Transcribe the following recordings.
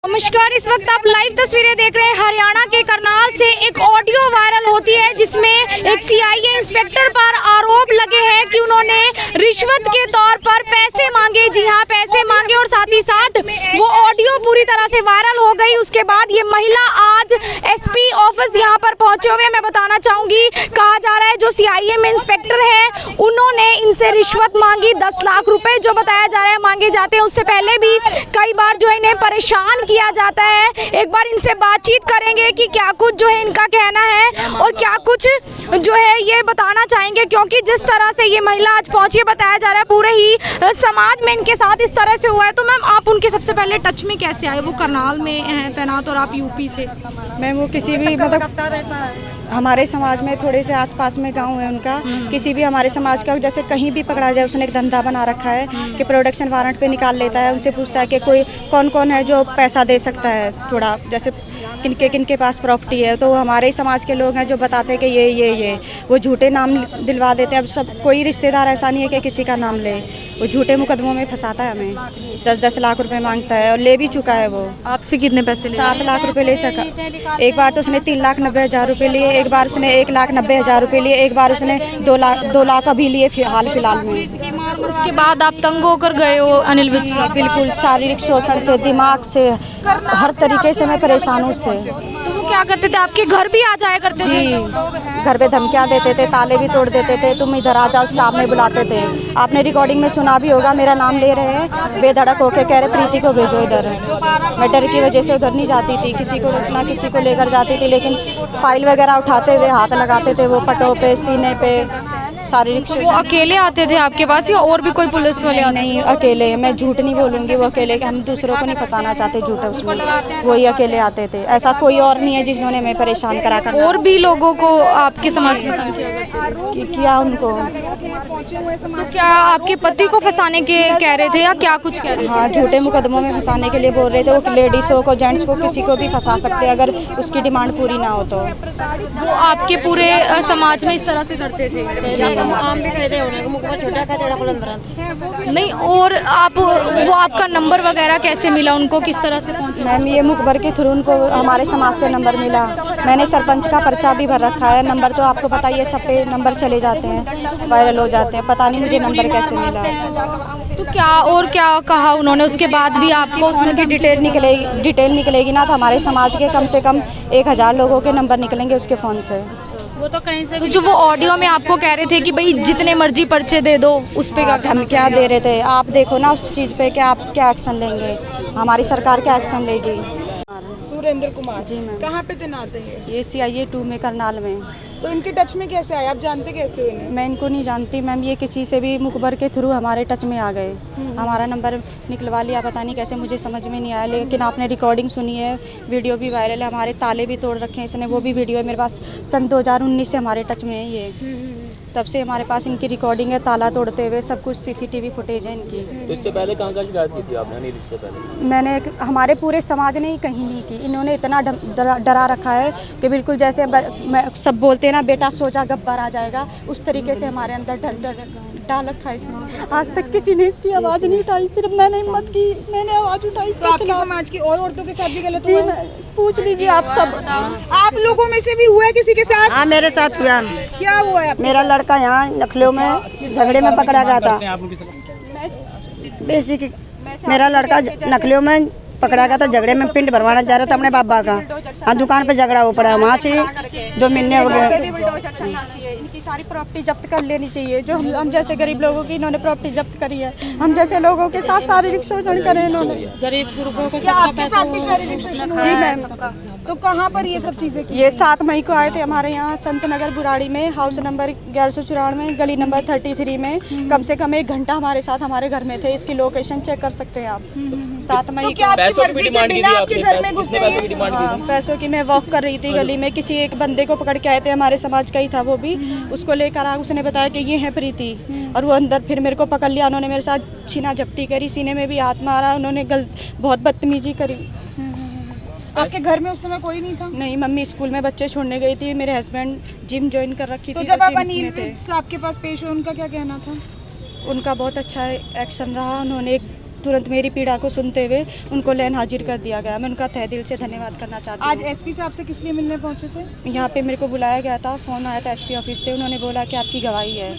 नमस्कार, इस वक्त आप लाइव तस्वीरें देख रहे हैं। हरियाणा के करनाल से एक ऑडियो वायरल होती है जिसमें एक सीआईए इंस्पेक्टर पर आरोप लगे हैं कि उन्होंने रिश्वत के तौर पर पैसे मांगे। जी हाँ, पैसे मांगे और साथ ही साथ वो ऑडियो पूरी तरह से वायरल हो गई। उसके बाद ये महिला आज एसपी ऑफिस यहाँ पर पहुंचे हुए। मैं बताना चाहूंगी, कहा जा रहा है जो सीआईए में इंस्पेक्टर है उन्होंने इनसे रिश्वत मांगी 10 लाख रुपए जो बताया जा रहा है मांगे जाते हैं। उससे पहले भी कई बार जो इन्हें परेशान किया जाता है। एक बार इनसे बातचीत करेंगे कि क्या कुछ जो है इनका कहना है और क्या कुछ जो है ये बताना चाहेंगे, क्योंकि जिस तरह से ये महिला आज पहुंची है बताया जा रहा है पूरे ही समाज में इनके साथ इस तरह से हुआ है। तो मैम, आप उनके सबसे पहले टच में कैसे आए? वो करनाल में हैं तैनात और आप यूपी से। मैम, वो किसी भी मतलब हमारे समाज में थोड़े से आसपास में गांव है उनका, किसी भी हमारे समाज का जैसे कहीं भी पकड़ा जाए उसने एक धंधा बना रखा है कि प्रोडक्शन वारंट पे निकाल लेता है। उनसे पूछता है कि कोई कौन कौन है जो पैसा दे सकता है, थोड़ा जैसे किनके पास प्रॉपर्टी है। तो हमारे समाज के लोग हैं जो बताते हैं कि ये वो झूठे नाम दिलवा देते हैं। अब सब कोई रिश्तेदार ऐसा नहीं है कि किसी का नाम ले, वो झूठे मुकदमों में फंसाता है हमें। 10-10 लाख रुपए मांगता है और ले भी चुका है। वो आपसे कितने पैसे? 7 लाख रुपए ले चुका। एक बार तो उसने 3,90,000 रुपए लिए, एक बार उसने 1,90,000 रुपए लिए, एक बार उसने 2 लाख अभी लिए हाल फिलहाल में। उसके बाद आप तंग होकर गए हो अनिल विज से? बिल्कुल, शारीरिक शोषण से, दिमाग से, हर तरीके से मैं परेशान हूँ उससे। तो वो क्या करते थे? आपके घर भी आ जाया करते थे? जी, घर पे धमकियाँ देते थे, ताले भी तोड़ देते थे, तुम इधर आ जाओ, स्टाफ में बुलाते थे। आपने रिकॉर्डिंग में सुना भी होगा, मेरा नाम ले रहे हैं बेधड़क होके, कह रहे प्रीति को भेजो इधर। मैं डर की वजह से उधर नहीं जाती थी, किसी को लेकर जाती थी, लेकिन फाइल वगैरह उठाते हुए हाथ लगाते थे वो पटों पे, सीने पे, शारीरिक। वो अकेले आते थे आपके पास या और भी कोई पुलिस वाले? नहीं, अकेले। मैं झूठ नहीं बोलूँगी, वो अकेले। हम दूसरों को नहीं फंसाना चाहते झूठ उसमें, वही अकेले आते थे। ऐसा कोई और नहीं है जिन्होंने हमें परेशान करा कर। और भी लोगों को आपके समाज में तंग किया उनको। तो क्या आपके पति को फंसाने के कह रहे थे या क्या कुछ कह रहे थे? हाँ, झूठे मुकदमों में फंसाने के लिए बोल रहे थे। वो लेडीज़ों को, जेंट्स को, किसी को भी फंसा सकते हैं अगर उसकी डिमांड पूरी ना हो तो। वो आपके पूरे समाज में इस तरह से करते थे? नहीं, और आप वो आपका नंबर वगैरह कैसे मिला उनको, किस तरह से पहुंचे? मैम, ये मुखबर के थ्रू उनको हमारे समाज से नंबर मिला। मैंने सरपंच का पर्चा भी भर रखा है। नंबर तो आपको पता ही है, सब पे नंबर चले जाते हैं, वायरल हो जाते हैं। पता नहीं मुझे नंबर कैसे मिला। तो क्या कहा उन्होंने उसके बाद भी आपको? उसमें की डिटेल निकलेगी ना, तो हमारे समाज के कम से कम 1000 लोगों के नंबर निकलेंगे उसके फ़ोन से। वो तो कहीं से। तो जो वो ऑडियो में आपको कह रहे थे कि भाई जितने मर्जी पर्चे दे दो, उस पे हम क्या दे रहे थे? आप देखो ना उस चीज़ पे कि आप क्या एक्शन लेंगे, हमारी सरकार क्या एक्शन लेगी। सुरेंद्र कुमार जी मैम। कहाँ पे तैनात है ये सीआईए 2 में करनाल में। तो इनके टच में कैसे आए? आप जानते कैसे हो इन्हें? मैं इनको नहीं जानती मैम, ये किसी से भी मुखबर के थ्रू हमारे टच में आ गए। हमारा नंबर निकलवा लिया, पता नहीं कैसे, मुझे समझ में नहीं आया। लेकिन आपने रिकॉर्डिंग सुनी है, वीडियो भी वायरल है। हमारे ताले भी तोड़ रखे हैं इसने, वो भी वीडियो है मेरे पास। सन 2019 से हमारे टच में है ये। तब से हमारे पास इनकी रिकॉर्डिंग है, ताला तोड़ते हुए, सब कुछ सीसीटीवी फुटेज है इनकी। तो इससे पहले कहाँ शिकायत की थी आपने अनिल से पहले? मैंने हमारे पूरे समाज ने ही कहीं नहीं की। इन्होंने इतना डरा रखा है कि बिल्कुल जैसे सब बोलते हैं ना, बेटा सोचा गब्बर आ जाएगा, उस तरीके से हमारे अंदर डर डाल रखा है इसने। आज तक किसी ने इसकी आवाज़ नहीं उठाई, सिर्फ मैंने हिम्मत की, मैंने आवाज़ उठाई। तो आपके समाज की और औरतों के साथ भी गलत हुआ है? पूछ लीजिए आप सब। आप लोगों में से भी हुआ है किसी के साथ? हाँ, मेरे साथ हुआ। क्या हुआ है? मेरा लड़का यहाँ लखनऊ में झगड़े में पकड़ा गया था। बेसिक मेरा लड़का लखनऊ में पकड़ा गया था, झगड़े में पिंड भरवाना चाह रहा था अपने बाबा का। हाँ, दुकान पे झगड़ा हो पड़ा, वहाँ से 2 महीने हो गए। इनकी सारी प्रॉपर्टी जब्त कर लेनी चाहिए। जो हम जैसे गरीब लोगों की इन्होंने प्रॉपर्टी जब्त करी है। हम जैसे लोगों के साथ शारीरिक शोषण करे इन्होंने। गरीब गुरुओं को क्या आपके साथ भी शारीरिक शोषण हुआ? जी मैम। तो कहाँ पर ये सब चीजें की? ये 7 मई को आए थे हमारे यहाँ संत नगर बुराड़ी में, हाउस नंबर 1194, गली नंबर 33 में। कम से कम 1 घंटा हमारे साथ हमारे घर में थे। इसकी लोकेशन चेक कर सकते हैं आप। 7 मई को मर्जी के बिना आपके घर में घुसे? पैसों की मैं वॉक कर रही थी गली में, किसी एक बंदे को पकड़ के आए थे, हमारे समाज का ही था वो भी। उसको लेकर आ, उसने बताया कि ये है प्रीति, और वो अंदर फिर मेरे को पकड़ लिया। उन्होंने मेरे साथ छीना झपटी करी, सीने में भी हाथ मारा, उन्होंने बहुत बदतमीजी करी। आपके घर में उस समय कोई नहीं था? नहीं, मम्मी स्कूल में बच्चे छोड़ने गई थी, मेरे हस्बैंड जिम ज्वाइन कर रखी थी। तो जब आप अनिल विज आपके पास पेश हुए, उनका क्या कहना था? उनका बहुत अच्छा एक्शन रहा। उन्होंने एक तुरंत मेरी पीड़ा को सुनते हुए उनको लैन हाजिर कर दिया गया। मैं उनका तहे दिल से धन्यवाद करना चाहती हूँ। आज एसपी साहब से किस लिए मिलने पहुंचे थे? यहाँ पे मेरे को बुलाया गया था, फ़ोन आया था एसपी ऑफिस से, उन्होंने बोला कि आपकी गवाही है,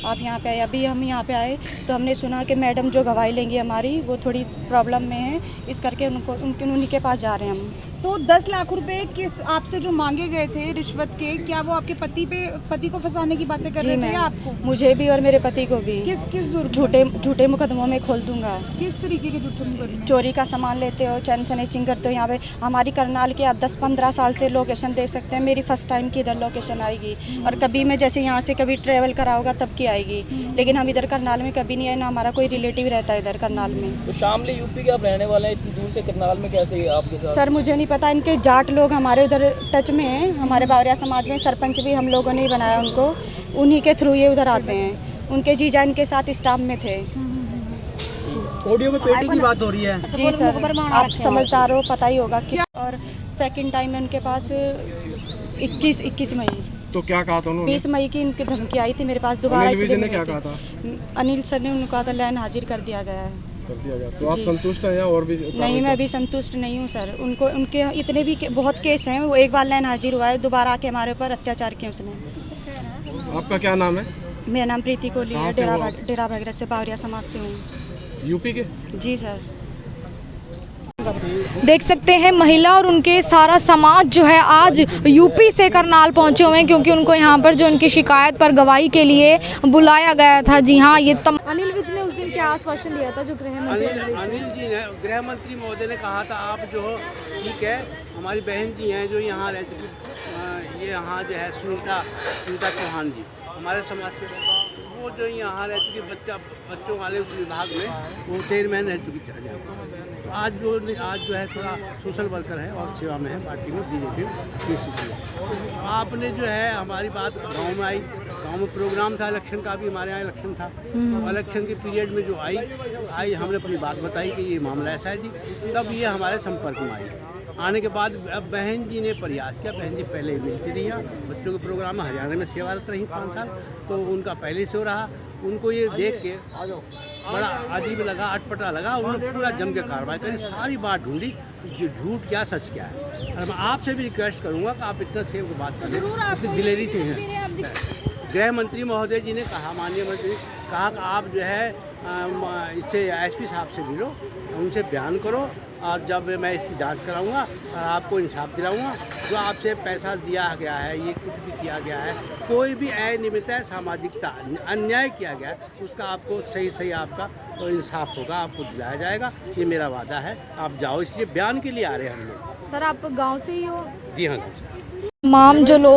आप यहाँ पे आए। अभी हम यहाँ पे आए तो हमने सुना कि मैडम जो गवाही लेंगी हमारी वो थोड़ी प्रॉब्लम में है, इस करके उन्हीं के पास जा रहे हैं हम। तो 10 लाख रुपए किस आपसे जो मांगे गए थे रिश्वत के, क्या वो आपके पति को फंसाने की बातें कर जी रहे थे मैम, या आपको? मुझे भी और मेरे पति को भी। किस जुर्म में? झूठे मुकदमों में खोल दूंगा। किस तरीके के झूठे मुकदमे? चोरी का सामान लेते हो, चैन स्नैचिंग करते हो। यहाँ पे हमारी करनाल के आप 10-15 साल से लोकेशन देख सकते हैं। मेरी फर्स्ट टाइम की इधर लोकेशन आएगी, और कभी मैं जैसे यहाँ से कभी ट्रेवल करा होगा तब की आएगी, लेकिन हम इधर करनाल में कभी नहीं आए, ना हमारा कोई रिलेटिव रहता है इधर करनाल में। तो शामली यूपी के आप रहने वाले हैं, इतनी दूर से करनाल में कैसे आपके साथ? सर मुझे नहीं पता, इनके जाट लोग हमारे उधर टच में हैं, हमारे बावरिया समाज में सरपंच भी हम लोगों ने ही बनाया उनको, उन्हीं के थ्रू ये उधर आते हैं। उनके जीजा इनके साथ स्टाफ में थे। ऑडियो में पेटी की बात हो रही है। जी सर, आप समझदार हो, पता ही होगा कि। और सेकंड टाइम में उनके पास 21 मई, तो क्या कहा था उन्होंने? 20 मई की उनकी धमकी आई थी मेरे पास दोबारा। अनिल विजय ने क्या कहा था? अनिल सर ने उनको कहा था लैन हाजिर कर दिया गया है। कर दिया गया। तो आप जी। संतुष्ट हैं या और भी? नहीं, मैं भी संतुष्ट नहीं हूँ सर। उनके इतने भी बहुत केस हैं, वो एक बार लैन हाजिर हुआ है, दोबारा आके हमारे ऊपर अत्याचार किया उसने। आपका क्या नाम है? मेरा नाम प्रीति कोहली है, कहाँ से हो आप? डेरा भगरत से बावरिया समाज से हूँ। यूपी के? जी सर। देख सकते हैं महिला और उनके सारा समाज जो है आज यूपी से करनाल पहुंचे हुए हैं, क्योंकि उनको यहाँ पर जो उनकी शिकायत पर गवाही के लिए बुलाया गया था। जी हाँ, ये अनिल विज ने उस दिन क्या आश्वासन दिया था, जो गृह मंत्री अनिल जी ने, गृह मंत्री महोदय ने कहा था आप जो हो ठीक है, हमारी बहन जी हैं जो यहाँ रह चुकी, ये यहाँ जो है सुनीता चौहान जी हमारे समाज से, वो जो यहाँ रह चुकी बच्चों वाले उस विभाग में वो चेयरमैन रह चुकी चाहिए। तो आज जो है थोड़ा सोशल वर्कर है और सेवा में है पार्टी में, बीजेपी में। आपने जो है हमारी बात गांव में आई, गांव में प्रोग्राम था इलेक्शन का, भी हमारे यहाँ इलेक्शन था, इलेक्शन के पीरियड में जो आई हमने अपनी बात बताई कि ये मामला ऐसा है जी, तब ये हमारे संपर्क में आई। आने के बाद अब बहन जी ने प्रयास किया, बहन जी पहले मिलती रही, बच्चों के प्रोग्राम में हरियाणा में सेवारत रही 5 साल, तो उनका पहले से हो रहा। उनको ये देख के बड़ा अजीब लगा, अटपटा लगा, उन्होंने पूरा जम के कार्रवाई करी, सारी बात ढूंढी, झूठ क्या सच क्या है। और मैं आपसे भी रिक्वेस्ट करूँगा कि आप इतना सेव की बात करें, इतनी दिलेरी से हैं। गृह मंत्री महोदय जी ने कहा, माननीय मंत्री कहा कि आप जो है इससे एसपी साहब से मिलो, उनसे बयान करो, और जब मैं इसकी जांच कराऊंगा और आपको इंसाफ दिलाऊंगा। जो आपसे पैसा दिया गया है, ये कुछ भी किया गया है, कोई भी अनियमितता है, सामाजिकता अन्याय किया गया है, उसका आपको सही आपका इंसाफ होगा, आपको दिलाया जाएगा, ये मेरा वादा है। आप जाओ, इसलिए बयान के लिए आ रहे हैं हम लोग। सर आप गाँव से ही हो? जी हाँ। तमाम जो लोग